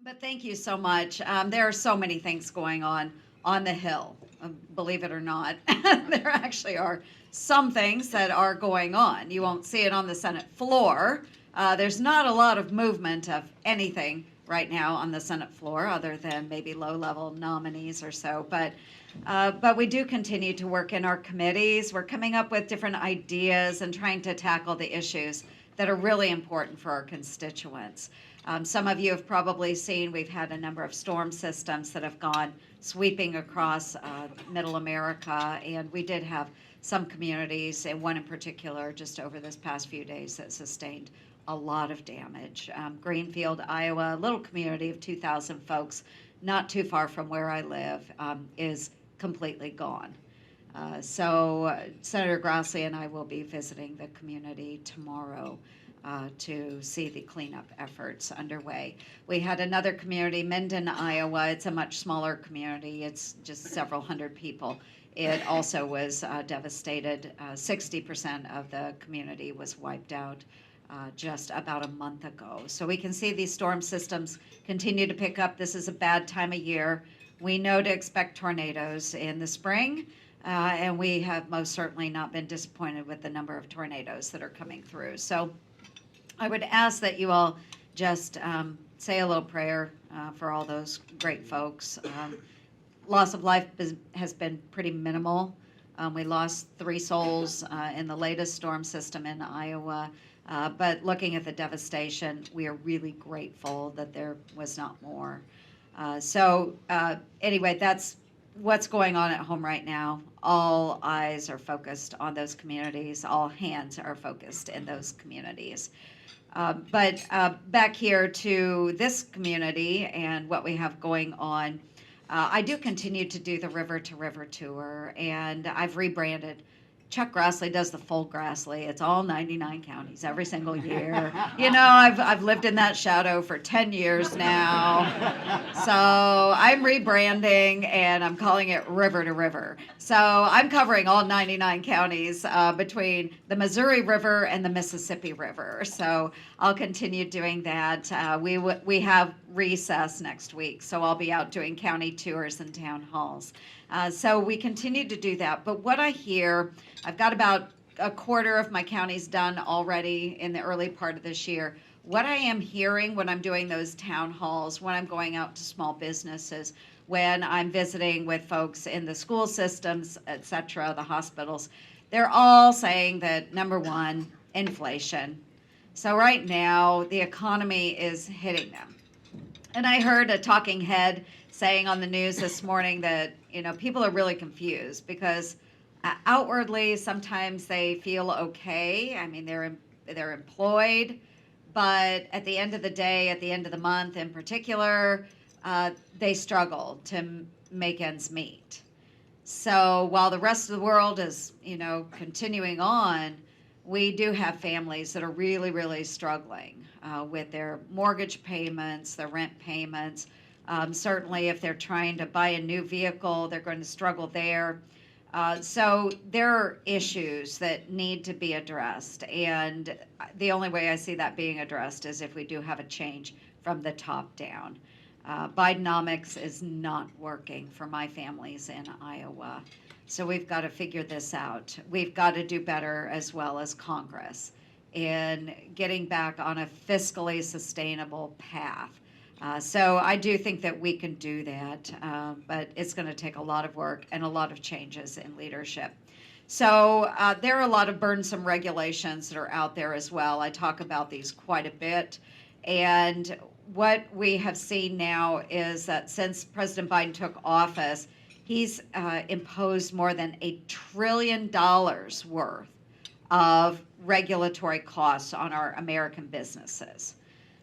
But thank you so much. There are so many things going on the Hill, believe it or not. There actually are some things that are going on. You won't see it on the Senate floor. There's not a lot of movement of anything right now on the Senate floor, other than maybe low-level nominees or so. But we do continue to work in our committees. We're coming up with different ideas and trying to tackle the issues that are really important for our constituents. Some of you have probably seen we've had a number of storm systems that have gone sweeping across middle America, and we did have some communities, and one in particular just over this past few days that sustained a lot of damage. Greenfield, Iowa, a little community of 2,000 folks, not too far from where I live, is completely gone. So Senator Grassley and I will be visiting the community tomorrow to see the cleanup efforts underway. We had another community, Minden, Iowa. It's a much smaller community. It's just several hundred people. It also was devastated. 60% of the community was wiped out just about a month ago. So we can see these storm systems continue to pick up. This is a bad time of year. We know to expect tornadoes in the spring. And we have most certainly not been disappointed with the number of tornadoes that are coming through. So I would ask that you all just say a little prayer for all those great folks. Loss of life has been pretty minimal. We lost 3 souls in the latest storm system in Iowa. But looking at the devastation, we are really grateful that there was not more. Anyway, that's what's going on at home right now. All eyes are focused on those communities. All hands are focused in those communities. But back here to this community and what we have going on, I do continue to do the River to River tour, and I've rebranded. Chuck Grassley does the full Grassley. It's all 99 counties every single year. You know, I've lived in that shadow for 10 years now. So I'm rebranding and I'm calling it River to River. So I'm covering all 99 counties between the Missouri River and the Mississippi River. So I'll continue doing that. We have recess next week, so I'll be out doing county tours and town halls. So we continue to do that. But what I hear, I've got about a quarter of my counties done already in the early part of this year. What I am hearing when I'm doing those town halls, when I'm going out to small businesses, when I'm visiting with folks in the school systems, et cetera, the hospitals, they're all saying that, number one, inflation. So right now, the economy is hitting them. And I heard a talking head saying on the news this morning that, people are really confused because outwardly sometimes they feel okay. I mean, they're employed, but at the end of the day, at the end of the month in particular, they struggle to make ends meet. So while the rest of the world is, continuing on, we do have families that are really, really struggling with their mortgage payments, their rent payments. Certainly, if they're trying to buy a new vehicle, they're going to struggle there. So there are issues that need to be addressed. And the only way I see that being addressed is if we do have a change from the top down. Bidenomics is not working for my families in Iowa. So we've got to figure this out. We've got to do better as well as Congress in getting back on a fiscally sustainable path. So I do think that we can do that, but it's going to take a lot of work and a lot of changes in leadership. So there are a lot of burdensome regulations that are out there as well. I talk about these quite a bit. And what we have seen now is that since President Biden took office, he's imposed more than $1 trillion worth of regulatory costs on our American businesses.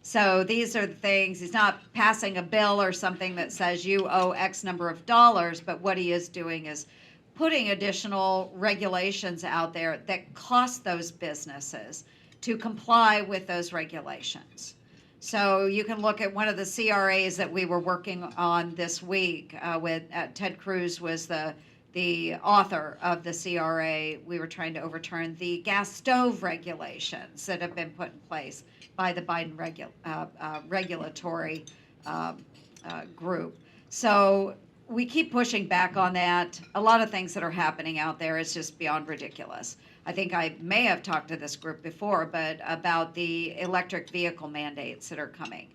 So these are the things, he's not passing a bill or something that says you owe X number of dollars, but what he is doing is putting additional regulations out there that cost those businesses to comply with those regulations. So you can look at one of the CRAs that we were working on this week with Ted Cruz was the author of the CRA. We were trying to overturn the gas stove regulations that have been put in place by the Biden regulatory group. So we keep pushing back on that. A lot of things that are happening out there is just beyond ridiculous. I think I may have talked to this group before, but about the electric vehicle mandates that are coming.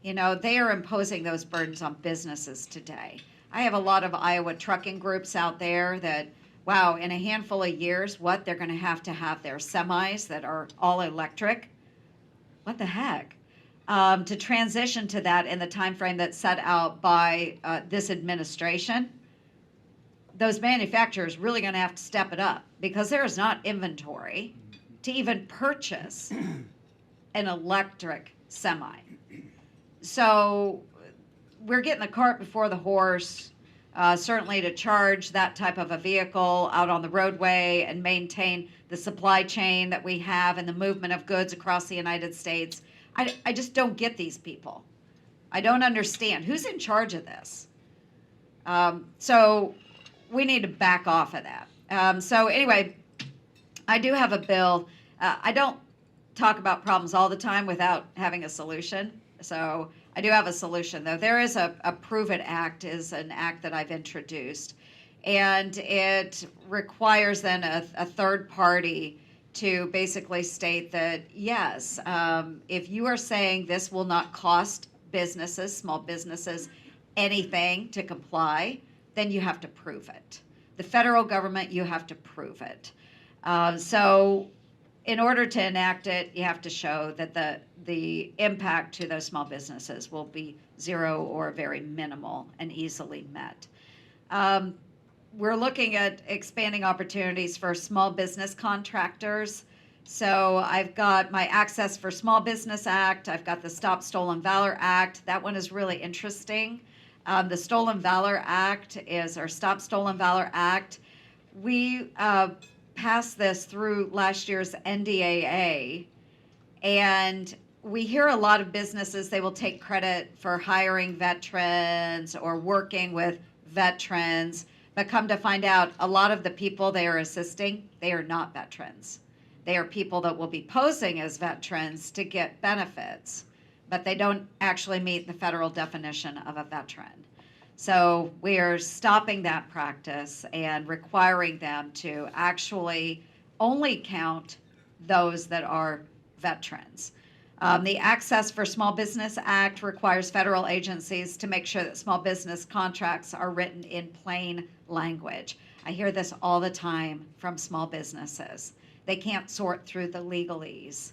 You know, they are imposing those burdens on businesses today. I have a lot of Iowa trucking groups out there that, wow, in a handful of years, what, they're going to have their semis that are all electric? What the heck? To transition to that in the time frame that's set out by this administration, those manufacturers really going to have to step it up because there is not inventory to even purchase an electric semi. So we're getting the cart before the horse, certainly to charge that type of a vehicle out on the roadway and maintain the supply chain that we have and the movement of goods across the United States. I just don't get these people. I don't understand. Who's in charge of this? So we need to back off of that. So anyway, I do have a bill. I don't talk about problems all the time without having a solution. So I do have a solution, though. There is a Prove It Act, is an act that I've introduced, and it requires then a third party to basically state that, yes, if you are saying this will not cost businesses, small businesses, anything to comply, then you have to prove it. The federal government, you have to prove it. So in order to enact it, you have to show that the impact to those small businesses will be zero or very minimal and easily met. We're looking at expanding opportunities for small business contractors. So I've got my Access for Small Business Act. I've got the Stop Stolen Valor Act. That one is really interesting. The Stolen Valor Act is our Stop Stolen Valor Act. We passed this through last year's NDAA, and we hear a lot of businesses, they will take credit for hiring veterans or working with veterans, but come to find out a lot of the people they are assisting, they are not veterans. They are people that will be posing as veterans to get benefits, but they don't actually meet the federal definition of a veteran. So we are stopping that practice and requiring them to actually only count those that are veterans. The Access for Small Business Act requires federal agencies to make sure that small business contracts are written in plain language. I hear this all the time from small businesses. They can't sort through the legalese.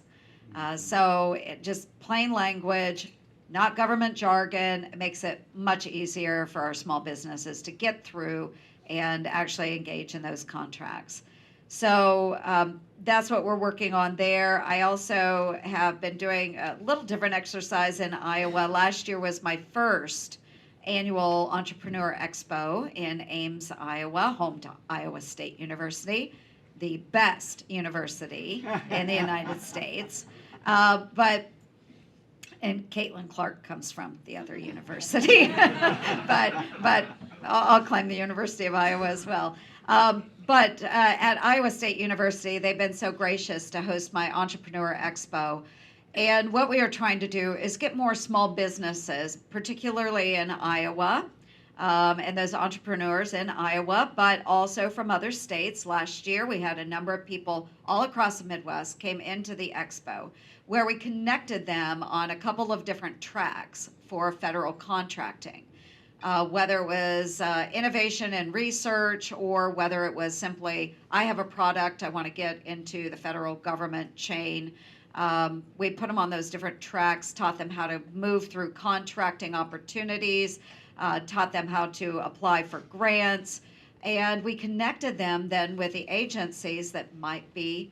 So just plain language, not government jargon. It makes it much easier for our small businesses to get through and actually engage in those contracts. So that's what we're working on there. I also have been doing a little different exercise in Iowa. Last year was my first annual Entrepreneur Expo in Ames, Iowa, home to Iowa State University, the best university in the United States. And Caitlin Clark comes from the other university, but I'll claim the University of Iowa as well. But at Iowa State University, they've been so gracious to host my Entrepreneur Expo. And what we are trying to do is get more small businesses, particularly in Iowa, and those entrepreneurs in Iowa, but also from other states. Last year, we had a number of people all across the Midwest came into the expo, where we connected them on a couple of different tracks for federal contracting. Whether it was innovation and research, or whether it was simply, I have a product I want to get into the federal government chain. We put them on those different tracks, taught them how to move through contracting opportunities, taught them how to apply for grants, and we connected them then with the agencies that might be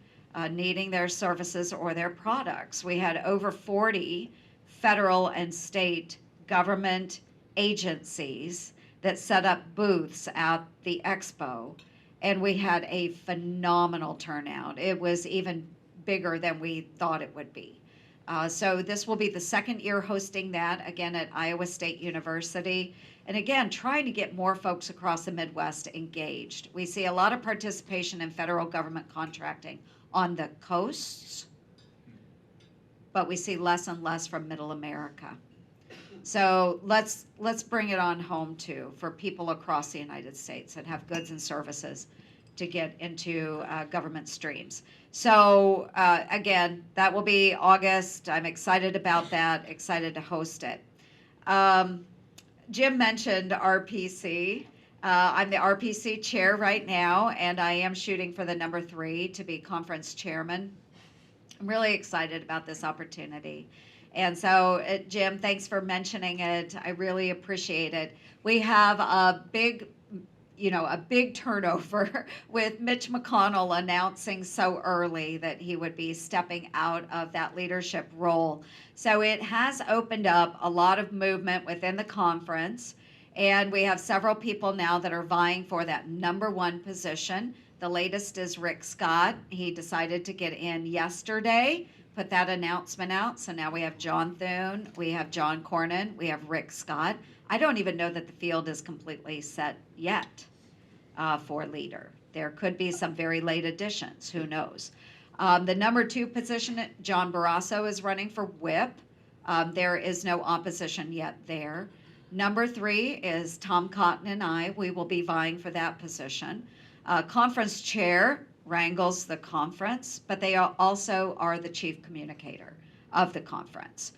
needing their services or their products. We had over 40 federal and state government agencies that set up booths at the expo, and we had a phenomenal turnout. It was even bigger than we thought it would be. So this will be the second year hosting that, again at Iowa State University. And again, trying to get more folks across the Midwest engaged. We see a lot of participation in federal government contracting on the coasts, but we see less and less from Middle America. So let's bring it on home too for people across the United States that have goods and services to get into government streams. So again, that will be August. I'm excited about that, excited to host it. Um, Jim mentioned RPC. I'm the RPC chair right now, and I am shooting for the number 3 to be conference chairman. I'm really excited about this opportunity. And so, Jim, thanks for mentioning it. I really appreciate it. We have a big turnover with Mitch McConnell announcing so early that he would be stepping out of that leadership role. So it has opened up a lot of movement within the conference, and we have several people now that are vying for that number 1 position. The latest is Rick Scott. He decided to get in yesterday, put that announcement out. So now we have John Thune, we have John Cornyn, we have Rick Scott. I don't even know that the field is completely set yet for leader. There could be some very late additions, who knows. The number 2 position, John Barrasso is running for whip. There is no opposition yet there. Number 3 is Tom Cotton and I. We will be vying for that position. Conference chair wrangles the conference, but they also are the chief communicator of the conference.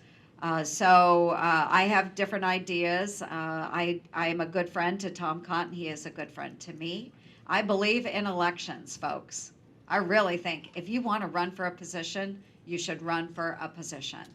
So I have different ideas. I am a good friend to Tom Cotton. He is a good friend to me. I believe in elections, folks. I really think if you want to run for a position, you should run for a position.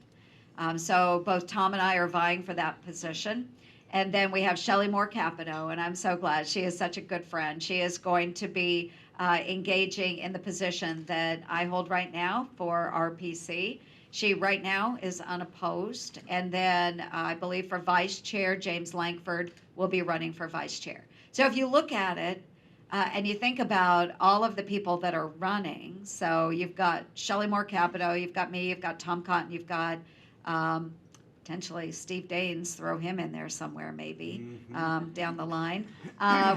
So both Tom and I are vying for that position. And then we have Shelley Moore Capito, and I'm so glad. She is such a good friend. She is going to be engaging in the position that I hold right now for RPC. She right now is unopposed. And then I believe for vice chair, James Lankford will be running for vice chair. So if you look at it and you think about all of the people that are running, so you've got Shelley Moore Capito, you've got me, you've got Tom Cotton, you've got potentially Steve Daines, throw him in there somewhere maybe down the line.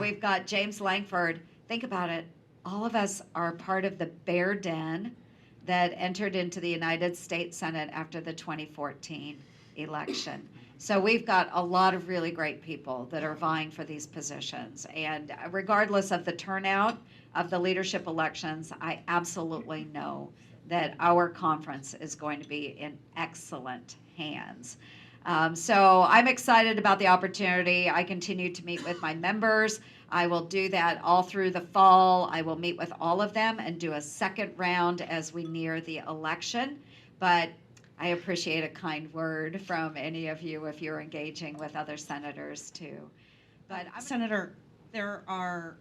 We've got James Lankford. Think about it. All of us are part of the bear den that entered into the United States Senate after the 2014 election. So we've got a lot of really great people that are vying for these positions. And regardless of the turnout of the leadership elections, I absolutely know that our conference is going to be in excellent hands. So I'm excited about the opportunity. I continue to meet with my members. I will do that all through the fall. I will meet with all of them and do a second round as we near the election. But I appreciate a kind word from any of you if you're engaging with other senators too. But Senator, the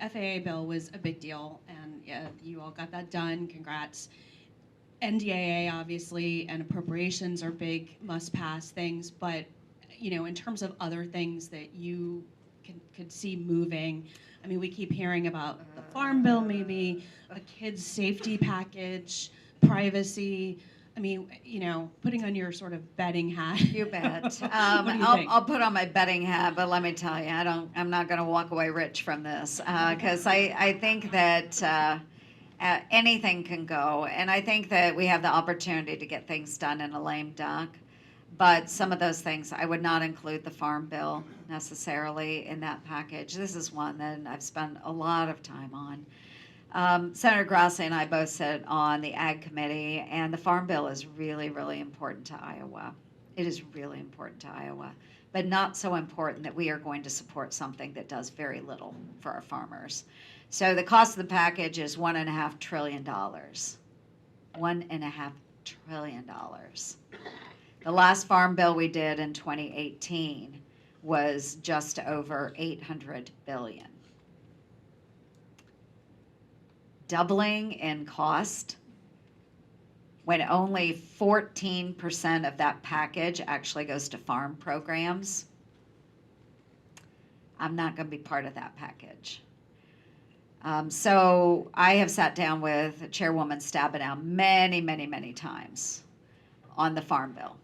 FAA bill was a big deal, and you all got that done. Congrats. NDAA, obviously, and appropriations are big must-pass things, but in terms of other things that you could see moving, I mean, we keep hearing about the Farm Bill, maybe a kids' safety package, privacy. I mean, putting on your sort of betting hat. You bet. What do you think? I'll put on my betting hat, but let me tell you, I'm not going to walk away rich from this because I think that anything can go, and I think that we have the opportunity to get things done in a lame duck. But some of those things, I would not include the Farm Bill necessarily in that package. This is one that I've spent a lot of time on. Senator Grassley and I both sit on the Ag Committee, and the Farm Bill is really, really important to Iowa. It is really important to Iowa, but not so important that we are going to support something that does very little for our farmers. So the cost of the package is $1.5 trillion. $1.5 trillion. The last farm bill we did in 2018 was just over $800 billion. Doubling in cost when only 14% of that package actually goes to farm programs. I'm not going to be part of that package. So I have sat down with Chairwoman Stabenow many, many, many times on the Farm Bill.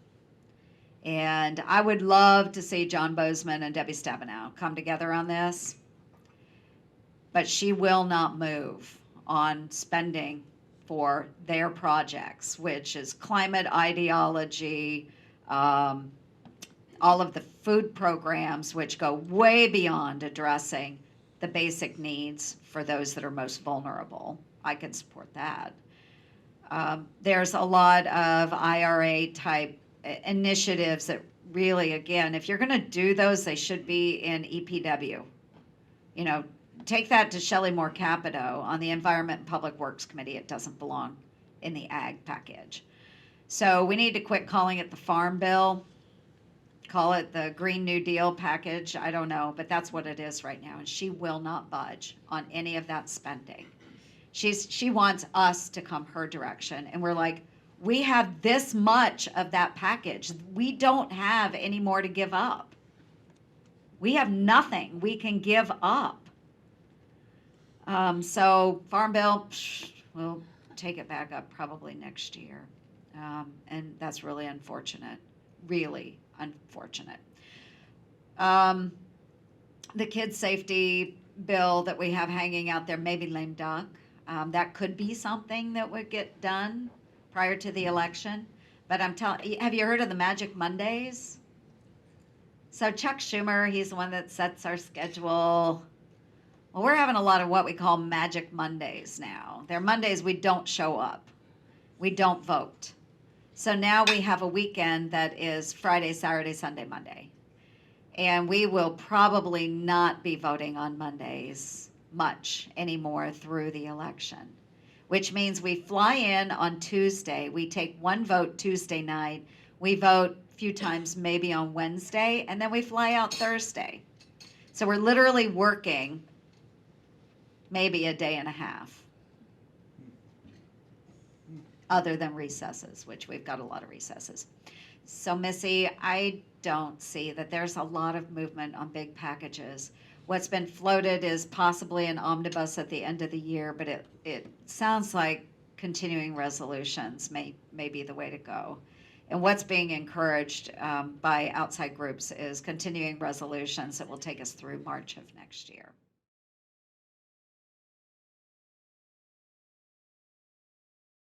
And I would love to see John Bozeman and Debbie Stabenow come together on this. But she will not move on spending for their projects, which is climate ideology, all of the food programs, which go way beyond addressing the basic needs for those that are most vulnerable. I can support that. There's a lot of IRA type initiatives that really, again, if you're going to do those, they should be in EPW. You know, take that to Shelley Moore Capito on the Environment and Public Works Committee. It doesn't belong in the ag package. So we need to quit calling it the Farm Bill, call it the Green New Deal package. I don't know, but that's what it is right now. And she will not budge on any of that spending. She wants us to come her direction. And we're like, we have this much of that package. We don't have any more to give up. We have nothing we can give up. So Farm Bill, we'll take it back up probably next year. And that's really unfortunate, really unfortunate. The kid safety bill that we have hanging out there, maybe lame duck. That could be something that would get done prior to the election. But I'm telling, have you heard of the Magic Mondays? So Chuck Schumer, he's the one that sets our schedule. Well, we're having a lot of what we call Magic Mondays now. They're Mondays we don't show up. We don't vote. So now we have a weekend that is Friday, Saturday, Sunday, Monday. And we will probably not be voting on Mondays much anymore through the election, which means we fly in on Tuesday. We take one vote Tuesday night. We vote a few times maybe on Wednesday, and then we fly out Thursday. So we're literally working maybe a day and a half, other than recesses, which we've got a lot of recesses. So Missy, I don't see that there's a lot of movement on big packages. What's been floated is possibly an omnibus at the end of the year, but it sounds like continuing resolutions may be the way to go. And what's being encouraged by outside groups is continuing resolutions that will take us through March of next year.